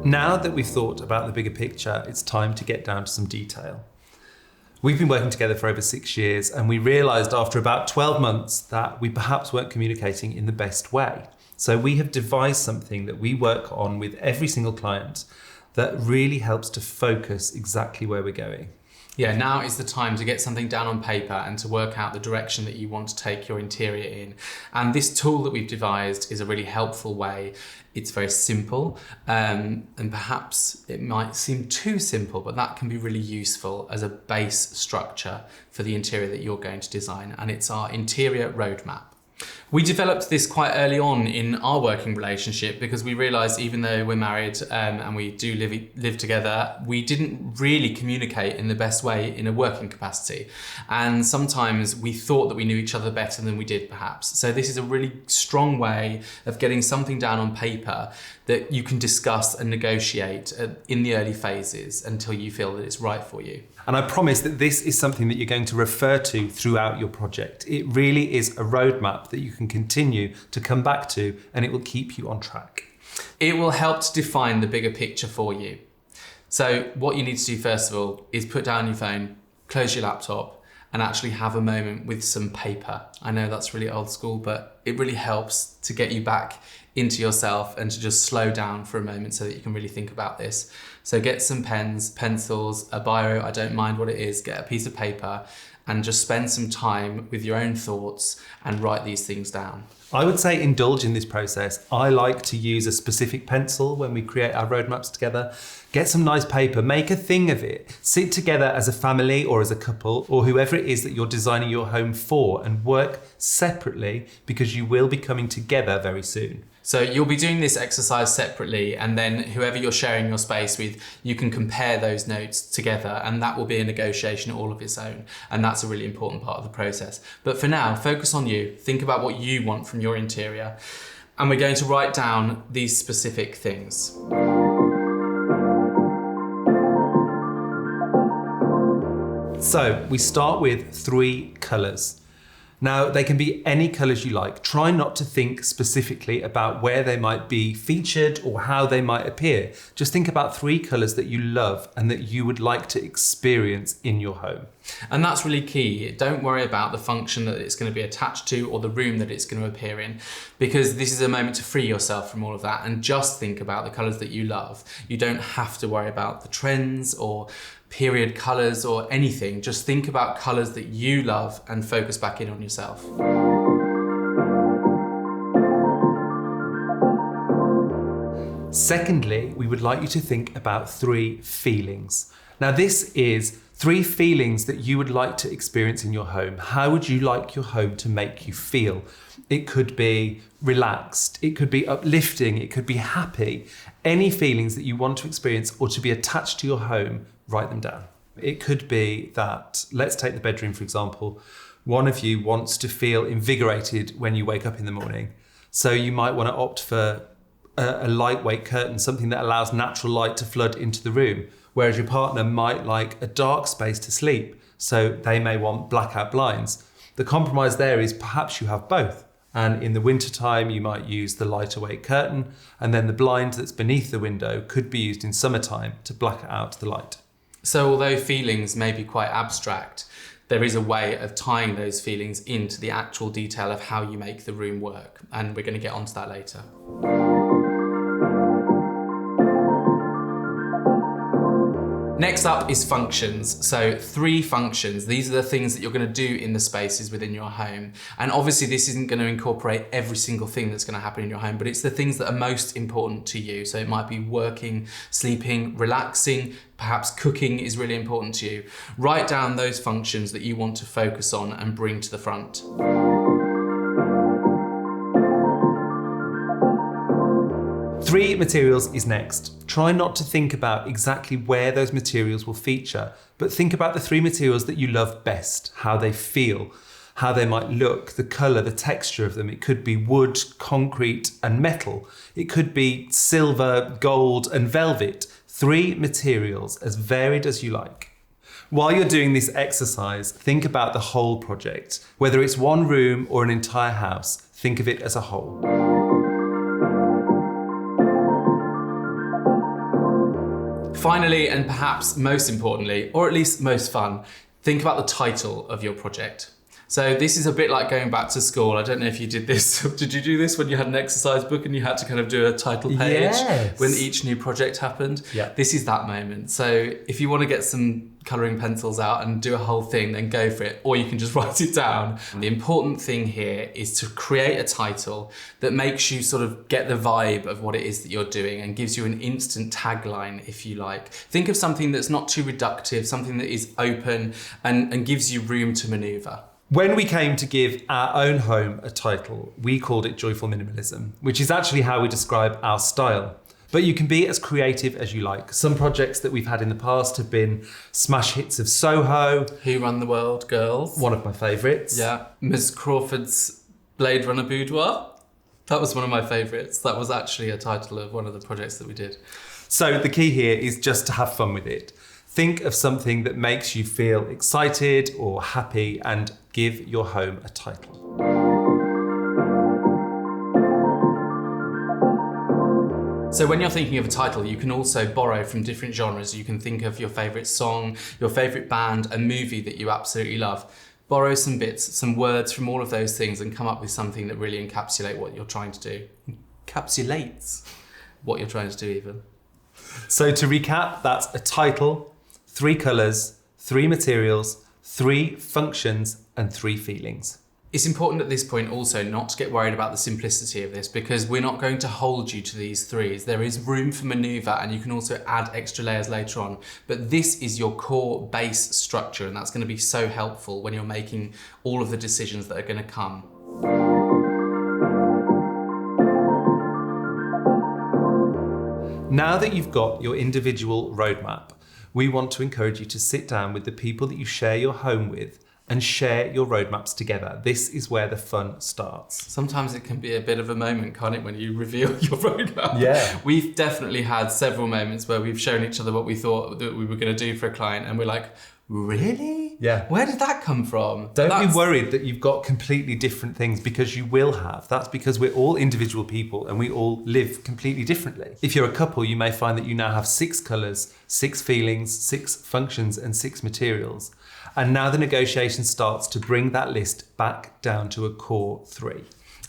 Now that we've thought about the bigger picture, it's time to get down to some detail. We've been working together for over 6 years, and we realised after about 12 months that we perhaps weren't communicating in the best way. So we have devised something that we work on with every single client that really helps to focus exactly where we're going. Yeah, now is the time to get something down on paper and to work out the direction that you want to take your interior in. And this tool that we've devised is a really helpful way. It's very simple, and perhaps it might seem too simple, but that can be really useful as a base structure for the interior that you're going to design. And it's our interior roadmap. We developed this quite early on in our working relationship because we realised even though we're married and we do live together, we didn't really communicate in the best way in a working capacity. And sometimes we thought that we knew each other better than we did perhaps. So this is a really strong way of getting something down on paper that you can discuss and negotiate in the early phases until you feel that it's right for you. And I promise that this is something that you're going to refer to throughout your project. It really is a roadmap that you can continue to come back to, and it will keep you on track. It will help to define the bigger picture for you. So what you need to do first of all is put down your phone, close your laptop, and actually have a moment with some paper. I know that's really old school, but it really helps to get you back into yourself and to just slow down for a moment so that you can really think about this. So get some pens, pencils, a biro, I don't mind what it is, get a piece of paper and just spend some time with your own thoughts and write these things down. I would say indulge in this process. I like to use a specific pencil when we create our roadmaps together. Get some nice paper, make a thing of it. Sit together as a family or as a couple or whoever it is that you're designing your home for and work separately because you will be coming together very soon. So you'll be doing this exercise separately and then whoever you're sharing your space with, you can compare those notes together and that will be a negotiation all of its own. And that's a really important part of the process. But for now, focus on you. Think about what you want from your interior. And we're going to write down these specific things. So we start with 3 colours. Now, they can be any colours you like. Try not to think specifically about where they might be featured or how they might appear. Just think about 3 colours that you love and that you would like to experience in your home. And that's really key. Don't worry about the function that it's going to be attached to or the room that it's going to appear in, because this is a moment to free yourself from all of that and just think about the colours that you love. You don't have to worry about the trends or period colours or anything. Just think about colours that you love and focus back in on yourself. Secondly, we would like you to think about 3 feelings. Now, this is 3 feelings that you would like to experience in your home. How would you like your home to make you feel? It could be relaxed, it could be uplifting, it could be happy. Any feelings that you want to experience or to be attached to your home, write them down. It could be that, let's take the bedroom for example, one of you wants to feel invigorated when you wake up in the morning. So you might want to opt for a lightweight curtain, something that allows natural light to flood into the room, whereas your partner might like a dark space to sleep, so they may want blackout blinds. The compromise there is perhaps you have both. And in the wintertime, you might use the lighter weight curtain, and then the blind that's beneath the window could be used in summertime to black out the light. So although feelings may be quite abstract, there is a way of tying those feelings into the actual detail of how you make the room work. And we're going to get onto that later. Next up is functions. So 3 functions. These are the things that you're going to do in the spaces within your home. And obviously this isn't going to incorporate every single thing that's going to happen in your home, but it's the things that are most important to you. So it might be working, sleeping, relaxing, perhaps cooking is really important to you. Write down those functions that you want to focus on and bring to the front. Three materials is next. Try not to think about exactly where those materials will feature, but think about the 3 materials that you love best, how they feel, how they might look, the colour, the texture of them. It could be wood, concrete and metal. It could be silver, gold and velvet. 3 materials as varied as you like. While you're doing this exercise, think about the whole project. Whether it's one room or an entire house, think of it as a whole. Finally, and perhaps most importantly, or at least most fun, think about the title of your project. So this is a bit like going back to school. I don't know if you did this. Did you do this when you had an exercise book and you had to kind of do a title page when each new project happened? Yeah. This is that moment. So if you want to get some colouring pencils out and do a whole thing, then go for it. Or you can just write it down. The important thing here is to create a title that makes you sort of get the vibe of what it is that you're doing and gives you an instant tagline, if you like. Think of something that's not too reductive, something that is open and gives you room to manoeuvre. When we came to give our own home a title, we called it Joyful Minimalism, which is actually how we describe our style. But you can be as creative as you like. Some projects that we've had in the past have been smash hits of Soho. Who Run the World, Girls. One of my favourites. Yeah. Ms. Crawford's Blade Runner Boudoir. That was one of my favourites. That was actually a title of one of the projects that we did. So the key here is just to have fun with it. Think of something that makes you feel excited or happy and give your home a title. So when you're thinking of a title, you can also borrow from different genres. You can think of your favourite song, your favourite band, a movie that you absolutely love. Borrow some bits, some words from all of those things and come up with something that really encapsulates what you're trying to do. Encapsulates what you're trying to do even. So to recap, that's a title, 3 colours, 3 materials, 3 functions and 3 feelings. It's important at this point also not to get worried about the simplicity of this because we're not going to hold you to these 3s. There is room for manoeuvre and you can also add extra layers later on. But this is your core base structure and that's going to be so helpful when you're making all of the decisions that are going to come. Now that you've got your individual roadmap, we want to encourage you to sit down with the people that you share your home with and share your roadmaps together. This is where the fun starts. Sometimes it can be a bit of a moment, can't it, when you reveal your roadmap? Yeah. We've definitely had several moments where we've shown each other what we thought that we were going to do for a client and we're like, really? Yeah. Where did that come from? Don't be worried that you've got completely different things because you will have. That's because we're all individual people and we all live completely differently. If you're a couple, you may find that you now have 6 colours, 6 feelings, 6 functions and 6 materials. And now the negotiation starts to bring that list back down to a core 3.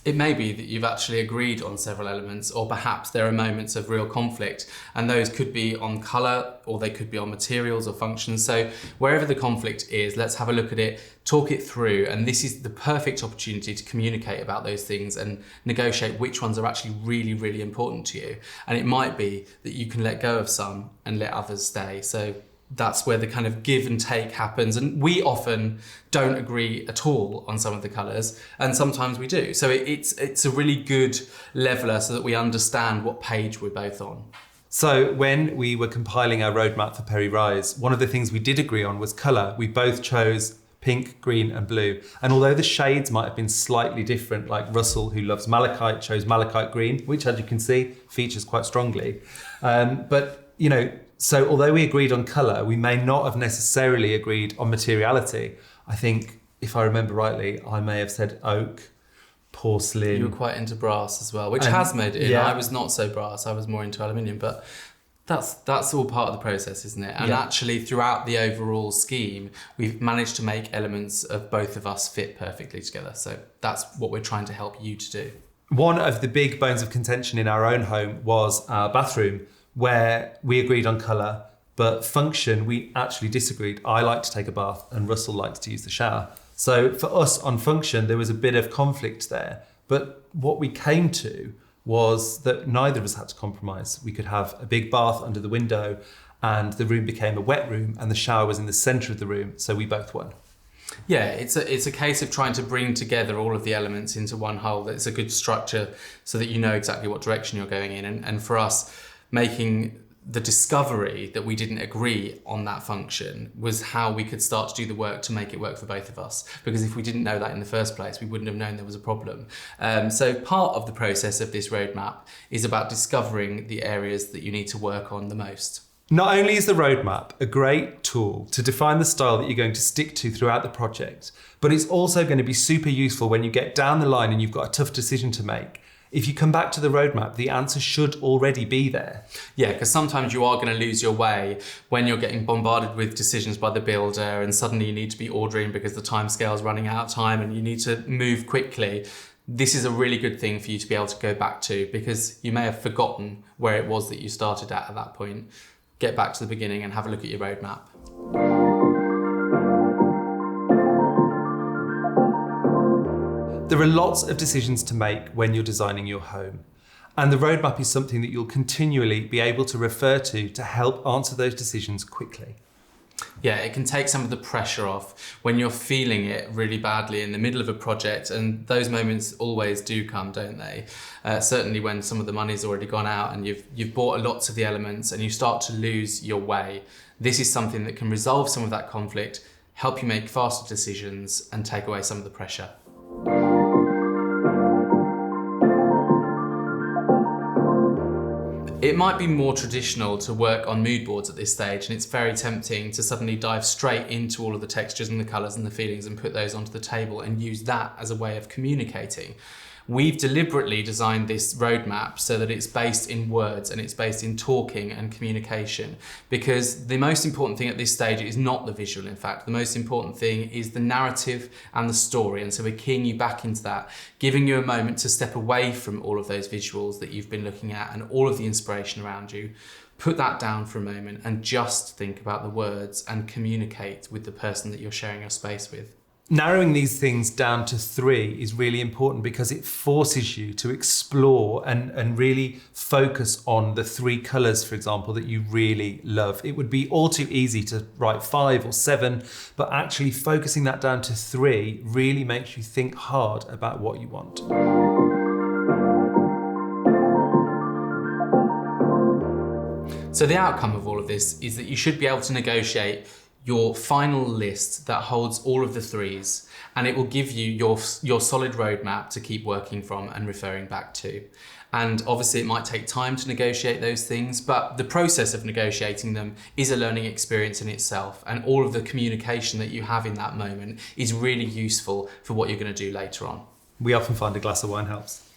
It may be that you've actually agreed on several elements, or perhaps there are moments of real conflict, and those could be on colour, or they could be on materials or functions. So wherever the conflict is, let's have a look at it, talk it through, and this is the perfect opportunity to communicate about those things and negotiate which ones are actually really, really important to you. And it might be that you can let go of some and let others stay. So that's where the kind of give and take happens. And we often don't agree at all on some of the colours, and sometimes we do. So it's a really good leveller so that we understand what page we're both on. So when we were compiling our roadmap for Perry Rise, one of the things we did agree on was colour. We both chose pink, green and blue. And although the shades might have been slightly different, like Russell, who loves malachite, chose malachite green, which as you can see, features quite strongly. But, you know, so although we agreed on colour, we may not have necessarily agreed on materiality. I think, if I remember rightly, I may have said oak, porcelain. You were quite into brass as well, which has made it in. Yeah. I was not so brass, I was more into aluminium, but that's all part of the process, isn't it? And actually throughout the overall scheme, we've managed to make elements of both of us fit perfectly together. So that's what we're trying to help you to do. One of the big bones of contention in our own home was our bathroom, where we agreed on colour, but function, we actually disagreed. I like to take a bath and Russell likes to use the shower. So for us on function, there was a bit of conflict there. But what we came to was that neither of us had to compromise. We could have a big bath under the window and the room became a wet room and the shower was in the centre of the room. So we both won. Yeah, it's a case of trying to bring together all of the elements into one whole. That's a good structure so that you know exactly what direction you're going in. And for us, making the discovery that we didn't agree on that function was how we could start to do the work to make it work for both of us. Because if we didn't know that in the first place, we wouldn't have known there was a problem. So part of the process of this roadmap is about discovering the areas that you need to work on the most. Not only is the roadmap a great tool to define the style that you're going to stick to throughout the project, but it's also going to be super useful when you get down the line and you've got a tough decision to make. If you come back to the roadmap, the answer should already be there. Yeah, because sometimes you are going to lose your way when you're getting bombarded with decisions by the builder and suddenly you need to be ordering because the timescale is running out of time and you need to move quickly. This is a really good thing for you to be able to go back to because you may have forgotten where it was that you started at that point. Get back to the beginning and have a look at your roadmap. There are lots of decisions to make when you're designing your home, and the roadmap is something that you'll continually be able to refer to help answer those decisions quickly. Yeah, it can take some of the pressure off when you're feeling it really badly in the middle of a project, and those moments always do come, don't they? Certainly when some of the money's already gone out and you've bought lots of the elements and you start to lose your way. This is something that can resolve some of that conflict, help you make faster decisions and take away some of the pressure. It might be more traditional to work on mood boards at this stage, and it's very tempting to suddenly dive straight into all of the textures and the colours and the feelings and put those onto the table and use that as a way of communicating. We've deliberately designed this roadmap so that it's based in words and it's based in talking and communication, because the most important thing at this stage is not the visual. In fact, the most important thing is the narrative and the story. And so we're keying you back into that, giving you a moment to step away from all of those visuals that you've been looking at and all of the inspiration around you. Put that down for a moment and just think about the words and communicate with the person that you're sharing your space with. Narrowing these things down to 3 is really important because it forces you to explore and really focus on the 3 colours, for example, that you really love. It would be all too easy to write 5 or 7, but actually focusing that down to 3 really makes you think hard about what you want. So the outcome of all of this is that you should be able to negotiate your final list that holds all of the 3s, and it will give you your solid roadmap to keep working from and referring back to. And obviously it might take time to negotiate those things, but the process of negotiating them is a learning experience in itself, and all of the communication that you have in that moment is really useful for what you're going to do later on. We often find a glass of wine helps.